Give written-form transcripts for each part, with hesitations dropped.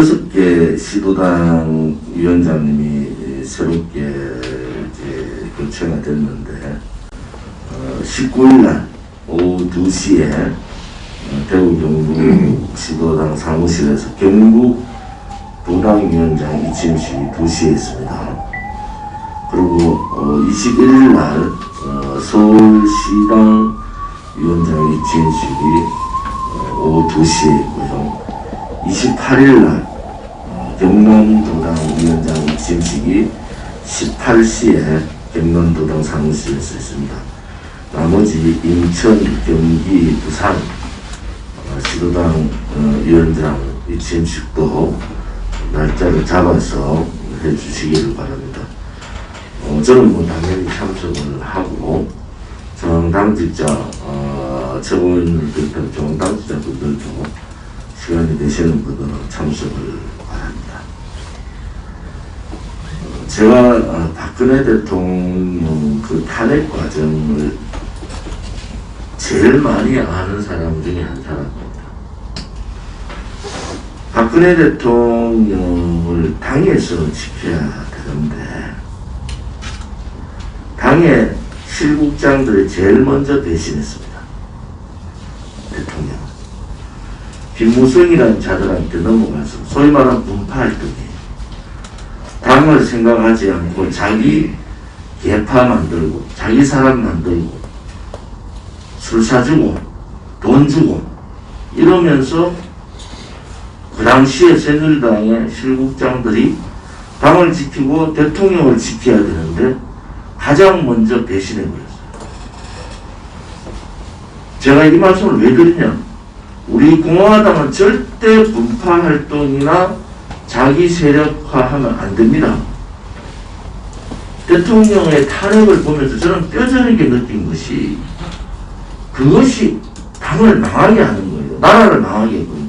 6개 시도당 위원장님이 새롭게 이제 교체가 됐는데 19일날 오후 2시에 대구 경북 시도당 사무실에서 경북 도당위원장 이침식이 2시에 있습니다. 그리고 21일날 서울시당 위원장 이침식이 오후 2시에 있고요. 28일날 경남도당 위원장 이침식이 18시에 경남도당 사무실에서 있습니다. 나머지 인천, 경기, 부산 시도당 위원장 이침식도 날짜를 잡아서 해주시기를 바랍니다. 저는 뭐 당연히 참석을 하고 정당직자 처분을 비롯한 정당직자분들도 시간이 되시는 분들은 참석을 바랍니다. 제가 박근혜 대통령 그 탄핵 과정을 제일 많이 아는 사람 중에 한 사람입니다. 박근혜 대통령을 당에서 지켜야 되는데 당의 실국장들이 제일 먼저 배신했습니다. 대통령. 김무성이라는 자들한테 넘어가서 소위 말하는 분파활동이에요. 당을 생각하지 않고 자기 계파 만들고 자기 사람 만들고 술 사주고 돈 주고 이러면서 그 당시에 새누리당의 실국장들이 당을 지키고 대통령을 지켜야 되는데 가장 먼저 배신해버렸어요. 제가 이 말씀을 왜 드리냐? 우리 공화당은 절대 분파활동이나 자기 세력화하면 안 됩니다. 대통령의 탄핵을 보면서 저는 뼈저리게 느낀 것이 그것이 당을 망하게 하는 거예요. 나라를 망하게 하는 거예요.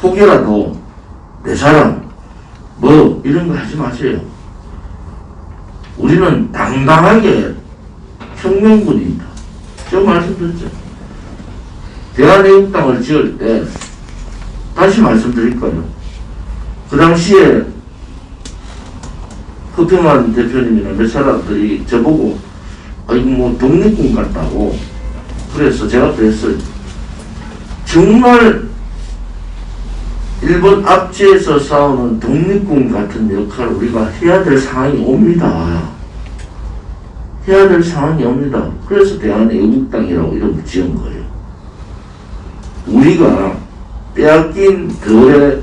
혹여라도 내 사람 뭐 이런 거 하지 마세요. 우리는 당당하게 혁명군입니다. 제가 말씀드렸죠. 대한애국당을 지을 때 다시 말씀드릴까요? 그 당시에 허평환 대표님이나 몇 사람들이 저보고 이거 뭐 독립군 같다고 그래서 제가 그랬어요. 정말 일본 압제에서 싸우는 독립군 같은 역할을 우리가 해야 될 상황이 옵니다. 해야 될 상황이 옵니다. 그래서 대한애국당이라고 이름을 지은 거예요. 우리가 빼앗긴 덜의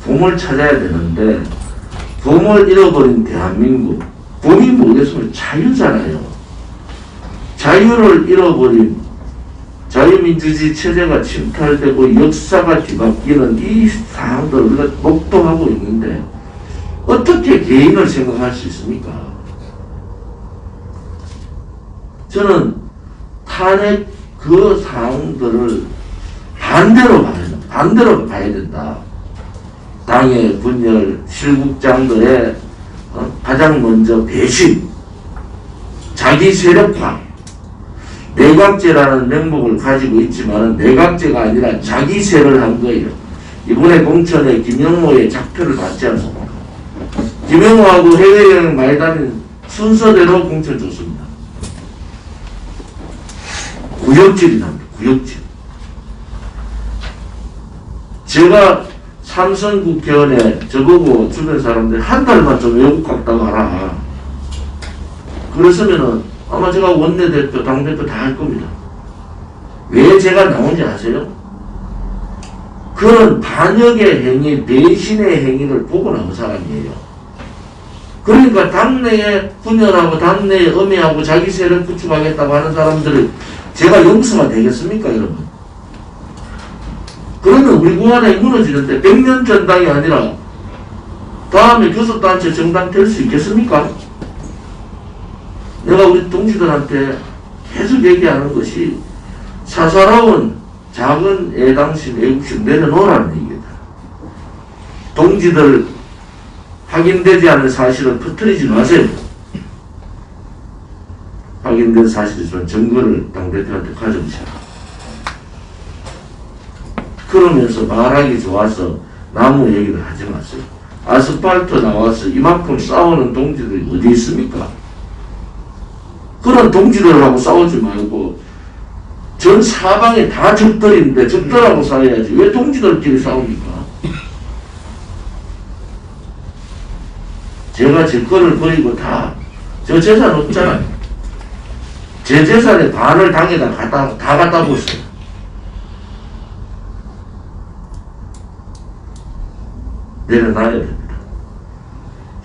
봄을 찾아야 되는데 봄을 잃어버린 대한민국, 봄이 뭐겠습니까? 자유잖아요. 자유를 잃어버린 자유민주주의 체제가 침탈되고 역사가 뒤바뀌는 이 상황들을 우리가 목도하고 있는데 어떻게 개인을 생각할 수 있습니까? 저는 탄핵 그 상황들을 반대로 봐야 된다. 당의 분열, 실국장들의 가장 먼저 배신, 자기 세력화, 내각제라는 명목을 가지고 있지만 내각제가 아니라 자기 세를 한 거예요. 이번에 공천에 김영호의 작표를 받지 않습니까? 김영호하고 해외여행 많이 다닌 순서대로 공천 줬습니다. 구역질이 납니다. 구역질. 제가 삼선 국회의원에 저보고 주변 사람들이 한 달만 좀 외국 갔다 와라. 그랬으면은 아마 제가 원내대표, 당대표 다 할 겁니다. 왜 제가 나온지 아세요? 그런 반역의 행위, 배신의 행위를 보고 나온 사람이에요. 그러니까 당내에 분열하고 당내에 음해하고 자기 세력 구축하겠다고 하는 사람들을 제가 용서가 되겠습니까, 여러분? 그러면 우리 공화당이 무너지는데 100년 전당이 아니라 다음에 교섭단체 정당 될 수 있겠습니까? 내가 우리 동지들한테 계속 얘기하는 것이 사사로운 작은 애당심, 애국심 내려놓으라는 얘기다. 동지들 확인되지 않은 사실을 퍼뜨리지 마세요. 확인된 사실이지만 증거를 당대표한테 가져오셔라. 그러면서 말하기 좋아서 나무 얘기를 하지 마세요. 아스팔트 나와서 이만큼 싸우는 동지들이 어디 있습니까? 그런 동지들하고 싸우지 말고 전 사방에 다 적들인데 적들하고 싸워야지 왜 동지들끼리 싸웁니까? 제가 제 거를 버리고 다 저 재산 없잖아요. 제 재산의 반을 당에다 다 갖다 보세요. 내려놔야 됩니다.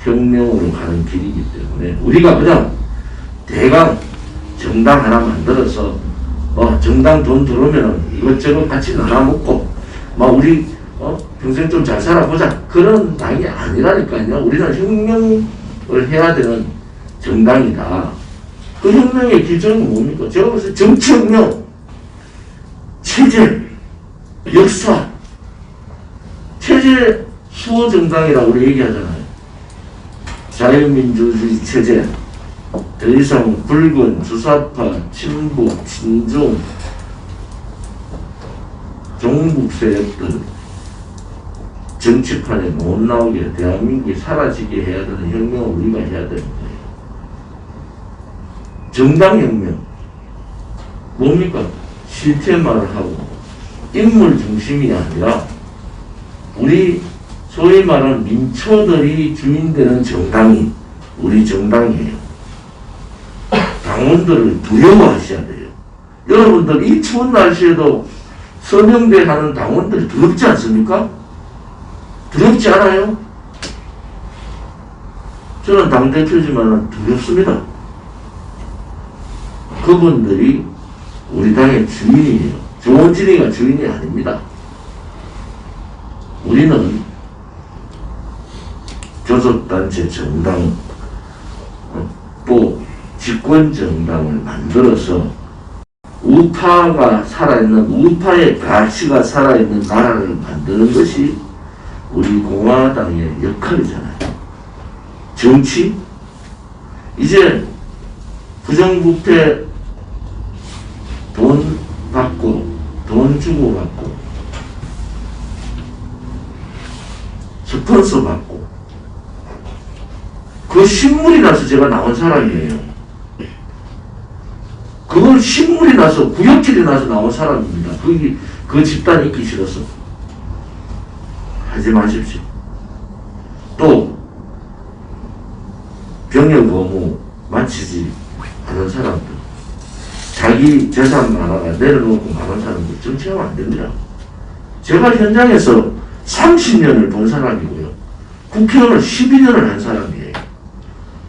혁명으로 가는 길이기 때문에 우리가 그냥 대강 정당 하나 만들어서 정당 돈 들어오면 이것저것 같이 나눠먹고 우리 평생 좀 잘 살아보자 그런 당이 아니라니까요. 우리는 혁명을 해야 되는 정당이다. 그 혁명의 기준은 뭡니까? 제가 봤을 때 정치혁명, 체제, 역사, 체제 수호 정당이라고 우리 얘기하잖아요. 자유민주주의 체제, 더 이상 붉은, 주사파, 친북, 친중, 종북 세력들 정치판에 못 나오게 대한민국이 사라지게 해야 되는 혁명을 우리가 해야 되는 거예요. 정당혁명 뭡니까? 실체말을 하고 인물 중심이 아니라 우리 소위 말하는 민초들이 주인되는 정당이 우리 정당이에요. 당원들을 두려워하셔야 돼요. 여러분들 이 추운 날씨에도 서명대 하는 당원들이 두렵지 않습니까? 두렵지 않아요? 저는 당대표지만 두렵습니다. 그분들이 우리 당의 주인이에요. 조원진이가 주인이 아닙니다. 우리는 교섭단체 정당 또 집권정당을 만들어서 우파가 살아있는 우파의 가치가 살아있는 나라를 만드는 것이 우리 공화당의 역할이잖아요. 정치? 이제 부정부패 돈 받고 돈 주고 받고 스폰서 받고 그 신물이 나서 제가 나온 사람이에요. 그걸 신물이 나서 구역질이 나서 나온 사람입니다. 그 집단이 있기 싫어서 하지 마십시오. 또 병역 의무 마치지 않은 사람들 자기 재산 하나가 내려놓고 가는 사람들 정치하면 안 됩니다. 제가 현장에서 30년을 본 사람이고요. 국회의원을 12년을 한 사람이에요.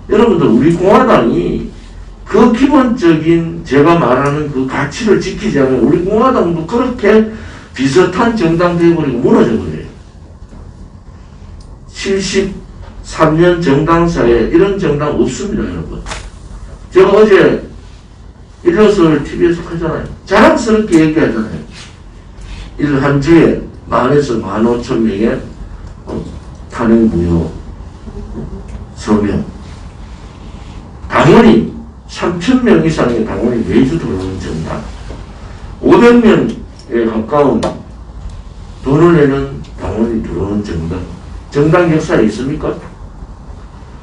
여러분들 우리 공화당이 그 기본적인 제가 말하는 그 가치를 지키지 않으면 우리 공화당도 그렇게 비슷한 정당 되어버리고 무너져버려요. 73년 정당사에 이런 정당 없습니다, 여러분. 제가 어제 일요일 TV에서 하잖아요. 자랑스럽게 얘기하잖아요. 한 주에 10,000에서 15,000명의 탄핵 무효 서명. 당원이 3,000명 이상의 당원이 매주 들어오는 정당. 500명에 가까운 돈을 내는 당원이 들어오는 정당. 정당 역사에 있습니까?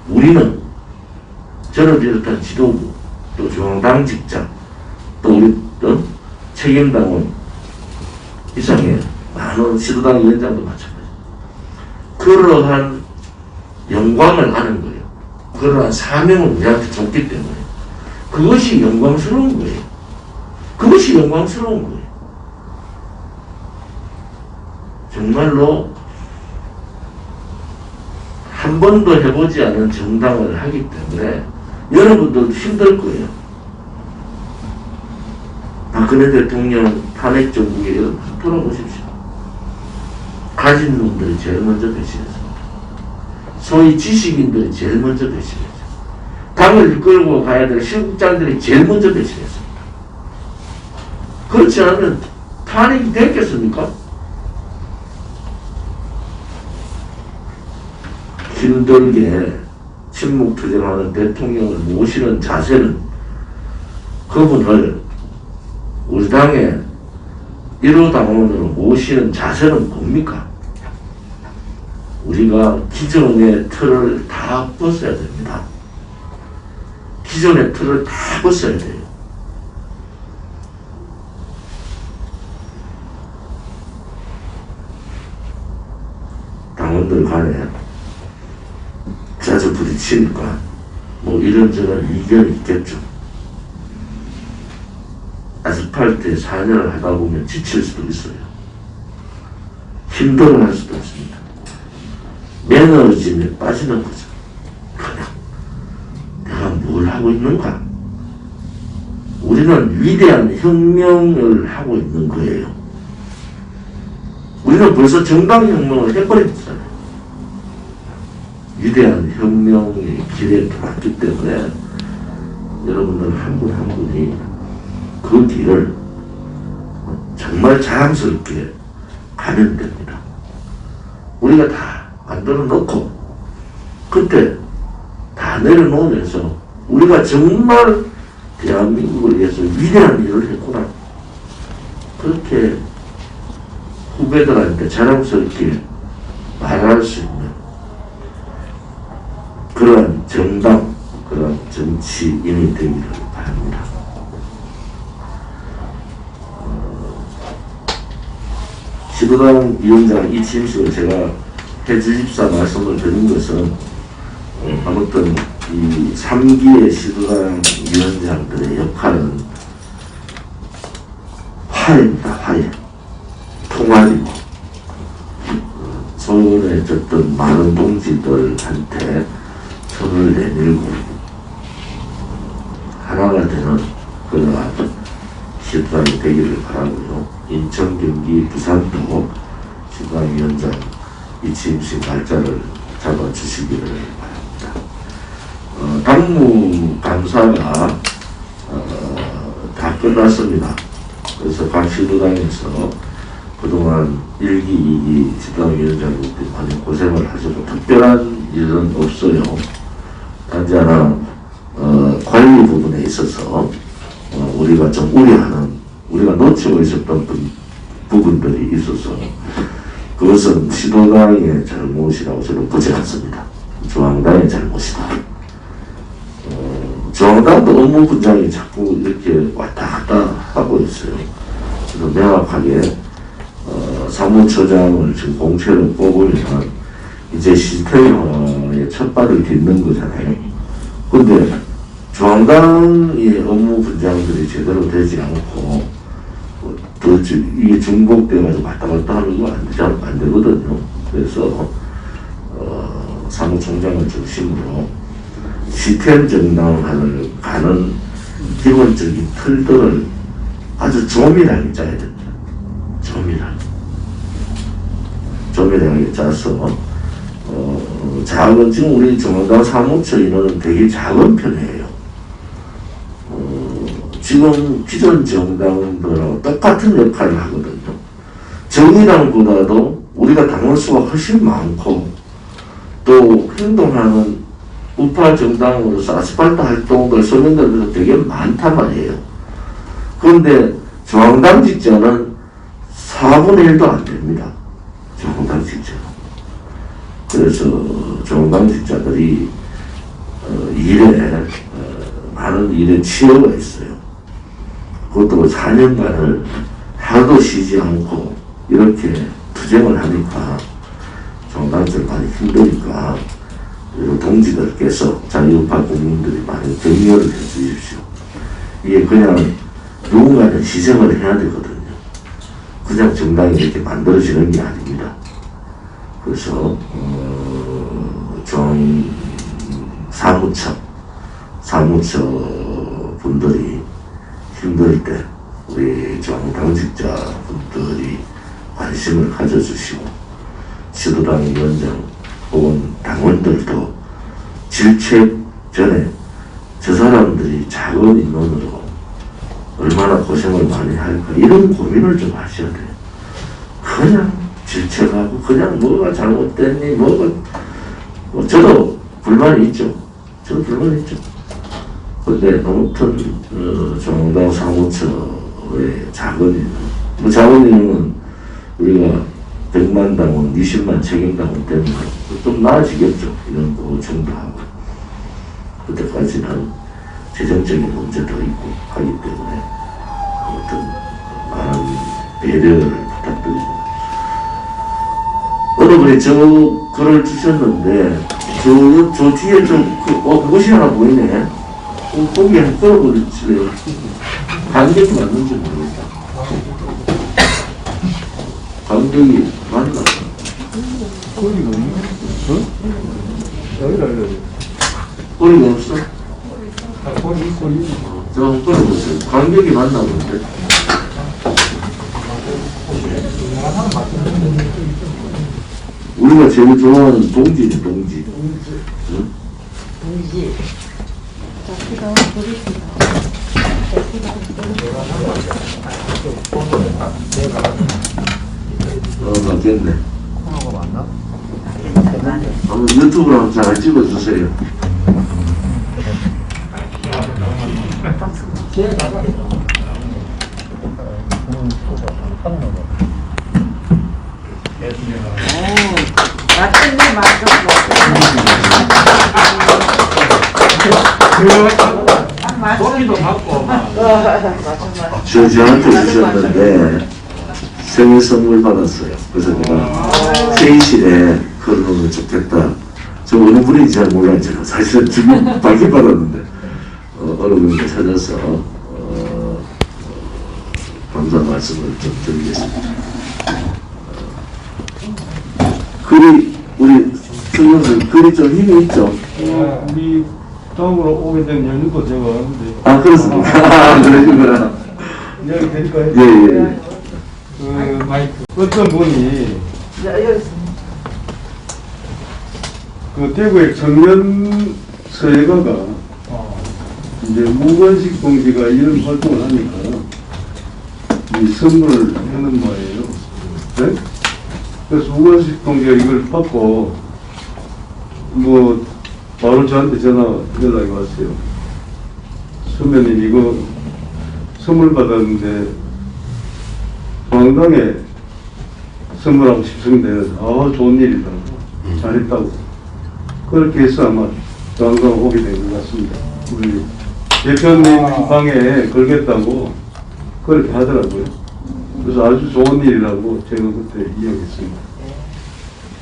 우리는 저를 비롯한 지도부, 또 중앙당직자, 또 우리 책임당원 이상의 많은 시도당 위원장도 마찬가지. 그러한 영광을 아는 거예요. 그러한 사명을 우리한테 줬기 때문에 그것이 영광스러운 거예요. 그것이 영광스러운 거예요. 정말로 한 번도 해보지 않은 정당을 하기 때문에 여러분들도 힘들 거예요. 박근혜 대통령 탄핵 정국에 여러분 돌아보십시오. 가진 놈들이 제일 먼저 배신했습니다. 소위 지식인들이 제일 먼저 배신했죠. 당을 이끌고 가야 될 실국장들이 제일 먼저 배신했습니다. 그렇지 않으면 탄핵이 됐겠습니까? 힘들게 침묵투쟁하는 대통령을 모시는 자세는 그분을 우리 당의 1호 당원으로 모시는 자세는 뭡니까? 우리가 기존의 틀을 다 벗어야 됩니다. 기존의 틀을 다 벗어야 돼요. 당원들 간에 자주 부딪히니까 뭐 이런저런 이견이 있겠죠. 아스팔트에 4년을 하다 보면 지칠 수도 있어요. 힘들어 할 수도 있습니다. 매너짐에 빠지는 거죠. 그냥 내가 뭘 하고 있는가? 우리는 위대한 혁명을 하고 있는 거예요. 우리는 벌써 정당혁명을 해버렸잖아요. 위대한 혁명의 길에 들어왔기 때문에 여러분들 한 분 한 분이 그 길을 정말 자랑스럽게 가면 됩니다. 우리가 다 만들어 놓고 그때 다 내려놓으면서 우리가 정말 대한민국을 위해서 위대한 일을 했구나. 그렇게 후배들한테 자랑스럽게 말할 수 있는 그런 정당, 그런 정치인이 되기를 바랍니다. 시도당 위원장 이침식을 제가 해주십사 말씀을 드린 것은 아무튼 이 3기의 시도당 위원장들의 역할은 화해입니다. 화해. 통합이고 손에 졌던 많은 동지들한테 손을 내밀고 하나가 되는 그러한 시도당이 되기를 바라고요. 인천, 경기, 부산도 시도당위원장 이침식 날짜를 잡아주시기를 바랍니다. 당무 감사가 다 끝났습니다. 그래서 각 시도당에서 그동안 1기, 2기 시도당위원장님들이 많이 고생을 하셔도 특별한 일은 없어요. 단지 하나 관리 부분에 있어서 우리가 좀 우려하는, 우리가 놓치고 있었던 부분들이 있어서 그것은 시도당의 잘못이라고 저는 보지 않습니다. 중앙당의 잘못이다. 중앙당도 업무 분장이 자꾸 이렇게 왔다 갔다 하고 있어요. 그래서 명확하게 사무처장을 지금 공채로 뽑으면 이제 시스템화의 첫 발을 딛는 거잖아요. 근데 중앙당의 업무 분장들이 제대로 되지 않고 더 이게 중복돼가지고 왔다 갔다 하는 거 안 되거든요. 그래서 사무총장을 중심으로 시스템 정당화를 가는 기본적인 틀들을 아주 조밀하게 짜야 됩니다. 조밀하게 짜서 작은, 지금 우리 중앙당 사무처 인원은 되게 작은 편이에요. 지금 기존 정당들하고 똑같은 역할을 하거든요. 정의당보다도 우리가 당원 수가 훨씬 많고 또 행동하는 우파 정당으로서 아스팔트 활동들 서명들도 되게 많단 말이에요. 그런데 중앙당 직전은 4분의 1도 안 됩니다. 중앙당 직전. 그래서 중앙당 직자들이 많은 일에 치여가 있어요. 그것도 4년간을 하루도 쉬지 않고 이렇게 투쟁을 하니까 중앙당들 많이 힘드니까 동지들께서 자유우파 국민들이 많이 격려를 해주십시오. 이게 그냥 누군가는 희생을 해야 되거든요. 그냥 정당이 이렇게 만들어지는 게 아닙니다. 그래서 사무처 분들이 힘들 때 우리 당직자 분들이 관심을 가져주시고 시도당 위원장 혹은 당원들도 질책 전에 저 사람들이 작은 인원으로 얼마나 고생을 많이 할까 이런 고민을 좀 하셔야 돼요. 그냥 질책하고 그냥 뭐가 잘못됐니 저도 불만이 있죠. 근데 아무튼 중앙당 사무처의 작은 인원 뭐 자본인은 우리가 100만 당원, 20만 책임당원 되면 좀 나아지겠죠. 이런 거 정도 하고. 그때까지는 재정적인 문제도 있고 하기 때문에 어떤 많은 배려를 부탁드리고. 어느 분이 저 글을 주셨는데 저 뒤에 그것이 하나 보이네. 거기 한 끌어버리실래요? 간격이 맞는지 모르겠다. 간격이 맞나? 꼬리가 없나? 어? 여기. 꼬리가 없어? 꼬리. 저 한번 끌어보세요. 간격이 맞나 본데? 우리가 제일 좋아하는 동지지, 동지. 응? 동지. 맞겠네. 코너가 맞나? 한번 유튜브로 한번 잘 찍어주세요. 맞겠네, 맞겠네. 소리도 맞고. 저한테 주셨는데 생일 선물 받았어요. 그래서 내가 회의실에 걸어놓으면 좋겠다. 저 어느 분인지 잘 몰라요. 제가 사실은 지금 받긴 받았는데 어느 분이 찾아서 감사 말씀을 좀 드리겠습니다. 글이 우리 승현선 글이 좀 힘이 있죠? 우리 다음으로 오게 된 연유도 제가 아는데. 아 그렇습니까? 아, 그러시구나. 이야기 드릴까요? 예예. 그 마이크. 어떤 분이 그 대구의 청년 서예가가 이제 무건식 동지가 이런 활동을 하니까 이 선물을 하는 거예요. 네? 그래서 무건식 동지가 이걸 받고 뭐 바로 저한테 연락이 왔어요. 선배님 이거 선물 받았는데 광당에 선물하고 싶습니다. 아 좋은 일이다. 잘했다고. 그렇게 해서 아마 광당 오게 된 것 같습니다. 우리 대표님 방에 걸겠다고 그렇게 하더라고요. 그래서 아주 좋은 일이라고 제가 그때 이야기했습니다.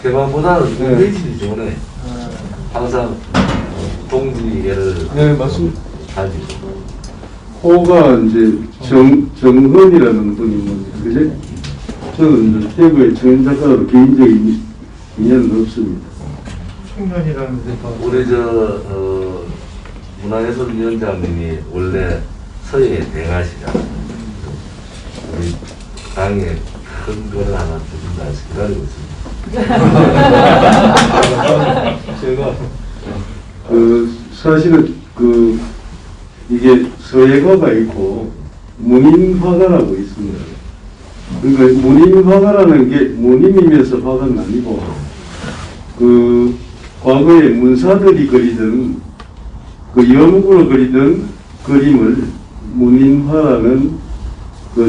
대만보다는 네. 회질이 좋네. 항상 동지애를 네 맞습니다. 가지고. 호가 이제 정헌이라는 분이 있는데 그제 저는 이제 대구의 청년 작가로 개인적인 인연은 없습니다. 청년이라는 데 우리 문화예술위원장님이 원래 서예의 대가시잖아요. 우리 당에 큰 거를 하나 주신다 해서 기다리고 있습니다. 제가 사실은 이게 서예가가 있고 문인화가라고 있습니다. 그러니까 문인화가라는 게 문인이면서 화가는 아니고 과거에 문사들이 그리던 염구로 그리던 그림을 문인화라는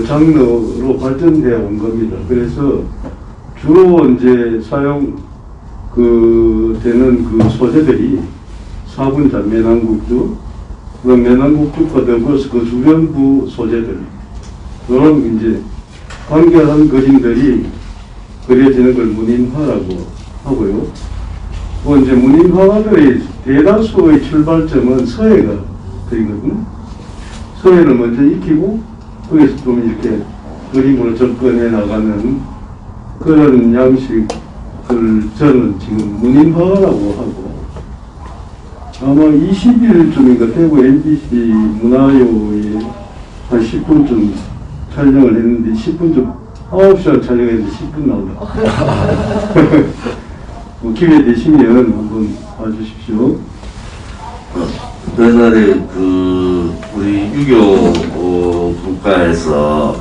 장르로 발전되어 온 겁니다. 그래서 주로 이제 되는 소재들이 사분자 매난국주, 그런 매난국주과 더불어서 그 주변부 소재들, 그런 이제 간결한 그림들이 그려지는 걸 문인화라고 하고요. 이제 문인화가들의 대다수의 출발점은 서예가 되거든요. 서예를 먼저 익히고 거기서 좀 이렇게 그림으로 접근해 나가는 그런 양식을 저는 지금 문인화라고 하고, 아마 20일쯤인가 대구 MBC 문화요에 한 10분쯤 촬영을 했는데 10분쯤 9시간 촬영했는데 10분 나온다. 뭐 기회 되시면 한번 봐주십시오. 옛날에 우리 유교 국가에서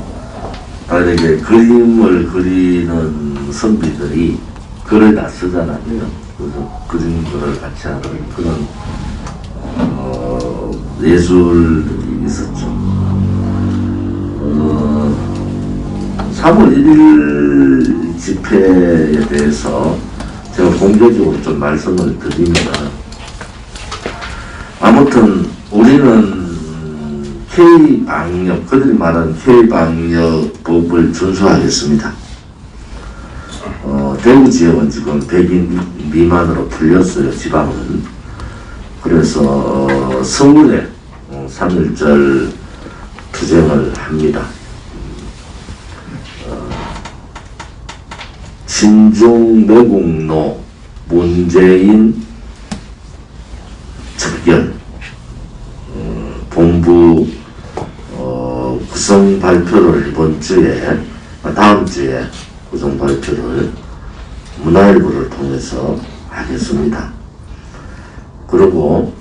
만약에 그림을 그리는 선비들이 글을 다 쓰잖아요. 그래서 그림들을 같이 하는 그런 예술이 있었죠. 3월 1일 집회에 대해서 제가 공개적으로 좀 말씀을 드립니다. 아무튼 우리는 K방역, 그들이 말하는 K방역법을 준수하겠습니다. 대구 지역은 지금 100인 미만으로 풀렸어요, 지방은. 그래서 서울에 3.1절 투쟁을 합니다. 신중 매국노 문재인 척결 본부 구성 발표를 이번 주에 다음 주에 구성 발표를 문화일보를 통해서 하겠습니다. 그리고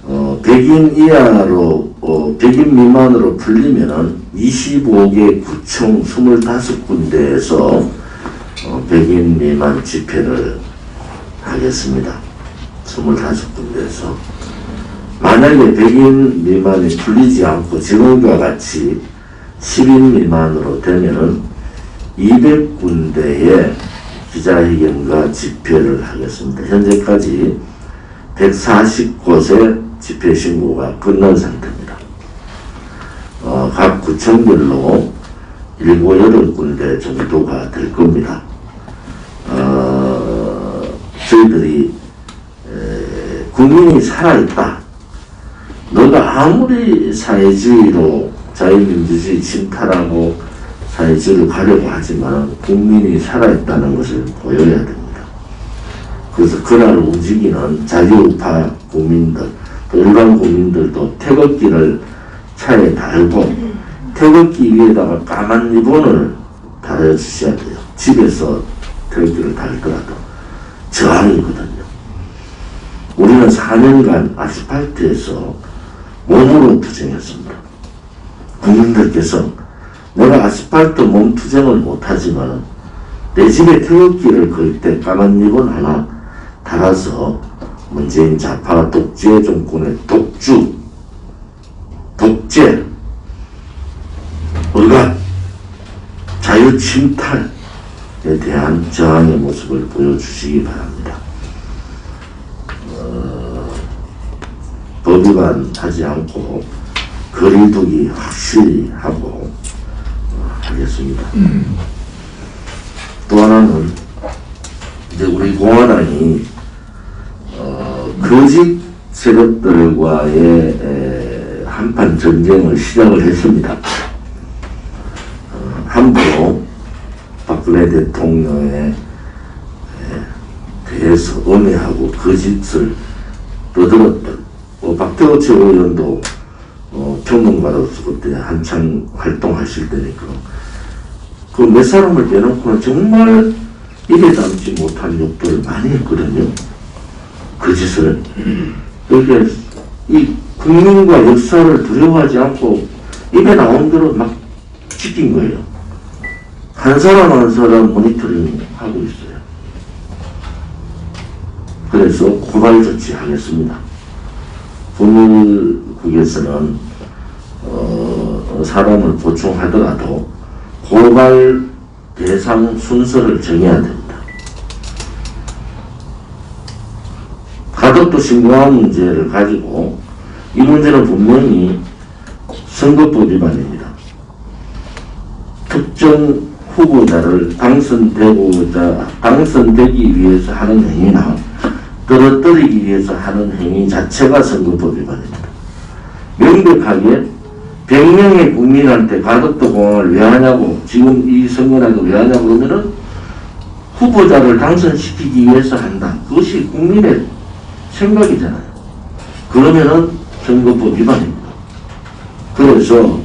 100인 이하로 100인 미만으로 풀리면은 25개 구청 25군데에서 100인 미만 집회를 하겠습니다. 25군데에서. 만약에 100인 미만이 풀리지 않고 지금과 같이 10인 미만으로 되면은 200군데의 기자회견과 집회를 하겠습니다. 현재까지 140곳의 집회 신고가 끝난 상태입니다. 각 구청별로 7, 8군데 정도가 될 겁니다. 저희들이 국민이 살아있다. 너가 아무리 사회주의로 자유민주주의 침탈하고 사회주의를 가려고 하지만 국민이 살아있다는 것을 보여야 됩니다. 그래서 그날 움직이는 자유우파 국민들, 또 일반 국민들도 태극기를 차에 달고 태극기 위에다가 까만 리본을 달아주셔야 돼요. 집에서 태극기를 달더라도 저항이거든요. 우리는 4년간 아스팔트에서 몸으로 투쟁했습니다. 국민들께서 내가 아스팔트 몸 투쟁을 못하지만 내 집에 태극기를 걸 때 까만 리본 하나 달아서 문재인 좌파 독재 정권의 독재, 억압, 자유 침탈에 대한 저항의 모습을 보여주시기 바랍니다. 법 위반하지 않고 거리두기 확실히 하고 하겠습니다. 또 하나는 이제 우리 공화당이 거짓 세력들과의 한판 전쟁을 시작을 했습니다. 함부로 박근혜 대통령에 대해서 음해하고 거짓을 떠들었던 박태호 최고위원도 평론가로서 그때 한창 활동하실 때니까 그 몇 사람을 빼놓고는 정말 입에 담지 못한 욕들을 많이 했거든요. 거짓을. 그렇게 이 국민과 역사를 두려워하지 않고 입에 나온 대로 막 지킨 거예요. 한 사람 한 사람 모니터링 하고 있어요. 그래서 고발 조치하겠습니다. 법률국에서는 사람을 보충하더라도 고발 대상 순서를 정해야 됩니다. 가덕도 신고한 문제를 가지고 이 문제는 분명히 선거법 위반입니다. 특정 후보자를 당선되기 위해서 하는 행위나 떨어뜨리기 위해서 하는 행위 자체가 선거법 위반입니다. 명백하게 100명의 국민한테 가덕도 공항을 왜 하냐고, 지금 이 선거라도 왜 하냐고 그러면은 후보자를 당선시키기 위해서 한다. 그것이 국민의 생각이잖아요. 그러면은 선거법 위반입니다. 그래서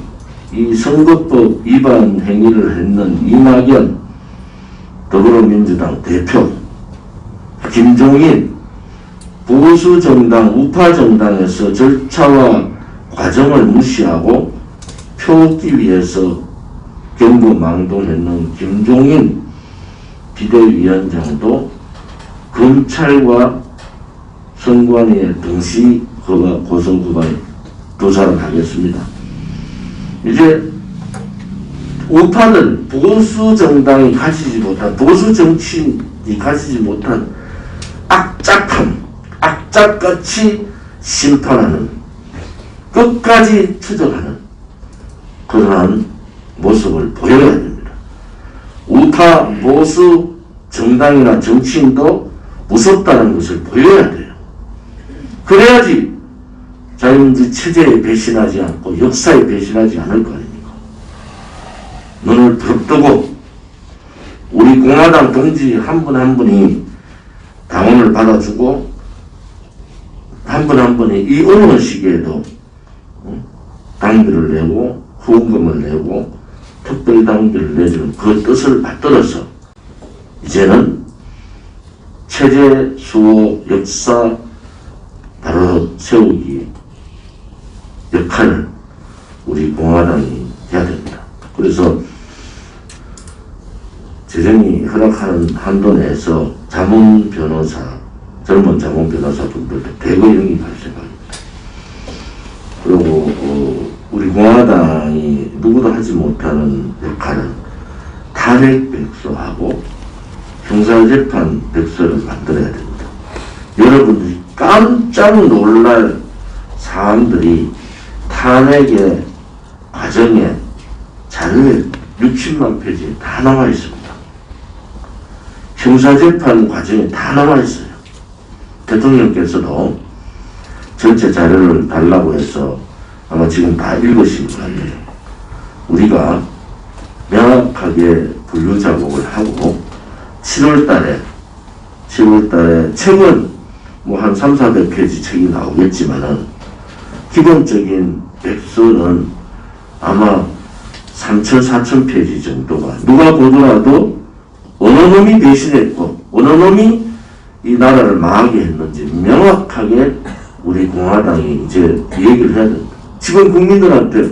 이 선거법 위반 행위를 했는 이낙연 더불어민주당 대표, 김종인 보수정당, 우파정당에서 절차와 과정을 무시하고 표기 위해서 경고망동했는 김종인 비대위원장도 검찰과 선관위에 동시 고소고발 조사를 하겠습니다. 이제 우파는 보수 정당이 가지지 못한, 보수 정치인이 가지지 못한 악착함, 악착같이 심판하는, 끝까지 추적하는 그러한 모습을 보여야 됩니다. 우파 보수 정당이나 정치인도 무섭다는 것을 보여야 돼요. 그래야지 자유민주 체제에 배신하지 않고 역사에 배신하지 않을 거 아닙니까? 눈을 부릅뜨고 우리 공화당 동지 한 분 한 분이 당원을 받아주고 한 분 한 분이 이 어려운 시기에도 당비를 내고 후원금을 내고 특별 당비를 내주는 그 뜻을 받들어서 이제는 체제, 수호, 역사 바로 세우기 역할을 우리 공화당이 해야 됩니다. 그래서 재정이 허락하는 한도 내에서 자문 변호사, 젊은 자문 변호사분들도 대거 영입할 생각입니다. 그리고 우리 공화당이 누구도 하지 못하는 역할은 탄핵 백서하고 형사재판 백서를 만들어야 됩니다. 여러분들이 깜짝 놀랄 사항들이 탄핵의 과정에 자료에 60만 페이지에 다 나와 있습니다. 형사재판 과정에 다 나와 있어요. 대통령께서도 전체 자료를 달라고 해서 아마 지금 다 읽으신 것 같아요. 우리가 명확하게 분류 작업을 하고 7월 달에 책은 뭐 한 300~400페이지 책이 나오겠지만은 기본적인 백서는 아마 3000~4000페이지 정도가 누가 보더라도 어느 놈이 배신했고 어느 놈이 이 나라를 망하게 했는지 명확하게 우리 공화당이 이제 얘기를 해야 된다. 지금 국민들한테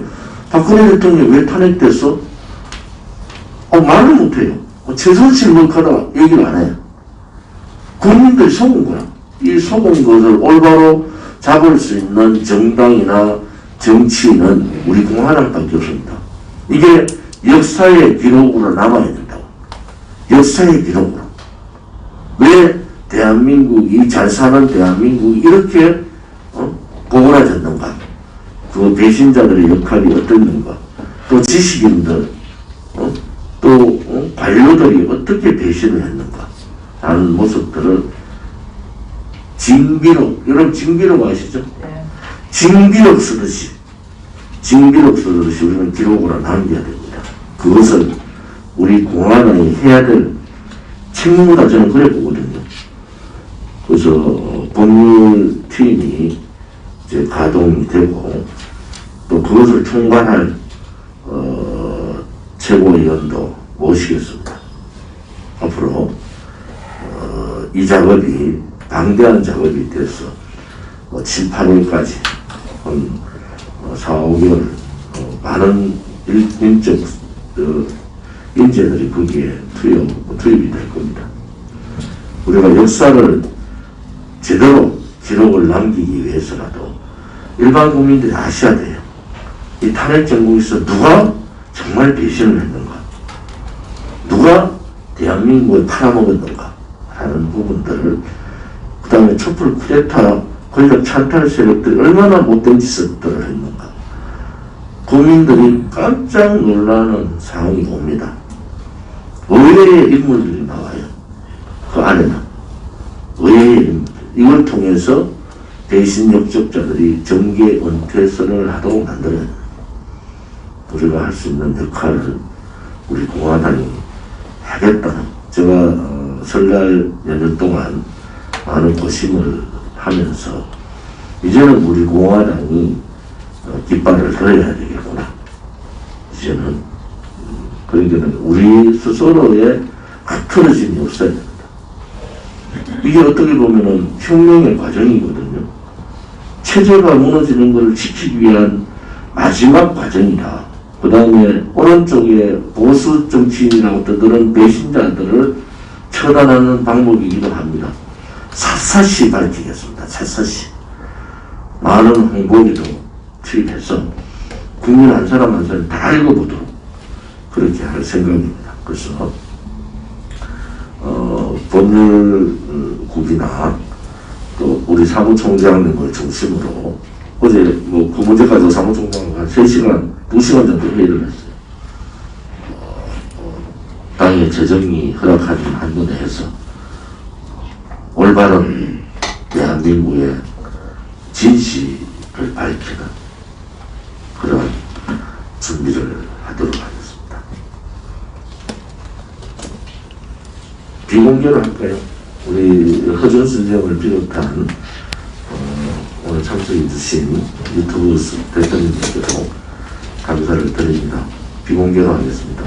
박근혜 대통령이 왜 탄핵됐어? 말을 못해요. 최순실 먹하다 얘기를 안 해요. 국민들이 속은 거야. 이 속은 것을 올바로 잡을 수 있는 정당이나 정치인은 우리 공화당밖에 없습니다. 이게 역사의 기록으로 남아야 된다고. 역사의 기록으로. 왜 대한민국이, 잘 사는 대한민국이 이렇게 고골해졌는가? 그 배신자들의 역할이 어땠는가? 또 지식인들, 또 관료들이 어떻게 배신을 했는가 하는 모습들을 징비록, 여러분 징비록 아시죠? 네. 징비록 쓰듯이 우리는 기록으로 남겨야 됩니다. 그것을 우리 공화당이 해야 될 책무다 저는 그래 보거든요. 그래서 법률팀이 이제 가동이 되고 또 그것을 통과할 최고위원도 모시겠습니다. 앞으로 이 작업이 방대한 작업이 돼서 7, 8월까지 한 4, 5개월 많은 인적 인재들이 거기에 투입이 될 겁니다. 우리가 역사를 제대로 기록을 남기기 위해서라도 일반 국민들이 아셔야 돼요. 이 탄핵 정국에서 누가 정말 배신을 했는가? 누가 대한민국을 팔아먹었는가? 하는 부분들을 그 다음에 촛불 쿠데타 권력 찬탈 세력들이 얼마나 못된 짓들을 했는가? 국민들이 깜짝 놀라는 상황이 옵니다. 의외의 인물들이 나와요. 그 안에는 의외의 인물들. 이걸 통해서 배신 역적자들이 정계 은퇴 선언을 하도록 만들어야 됩니다. 우리가 할 수 있는 역할을 우리 공화당이 하겠다는, 제가 설날 연휴 동안 많은 고심을 하면서 이제는 우리 공화당이 깃발을 들어야 되겠구나. 이제는 그러니까 우리 스스로의 흐트러짐이 없어야 됩니다. 이게 어떻게 보면은 혁명의 과정이거든요. 체제가 무너지는 것을 지키기 위한 마지막 과정이다. 그 다음에 오른쪽에 보수 정치인이라고 떠드는 배신자들을 처단하는 방법이기도 합니다. 샅샅이 밝히겠습니다. 샅샅이. 많은 홍보기도 투입해서 국민 한 사람 한 사람 다 읽어보도록 그렇게 할 생각입니다. 그래서 법률국이나 또 우리 사무총장님을 중심으로 어제 뭐 그 문제까지 사무총장과 한 3시간, 2시간 정도 회의를 했어요. 당의 재정이 허락하는 한도 내에서 올바른 대한민국의 진실을 밝히는 그런 준비를 하도록 하겠습니다. 비공개로 할까요? 우리 허준 선생을 비롯한 오늘 참석해 주신 유튜브 대표님께도 감사를 드립니다. 비공개로 하겠습니다.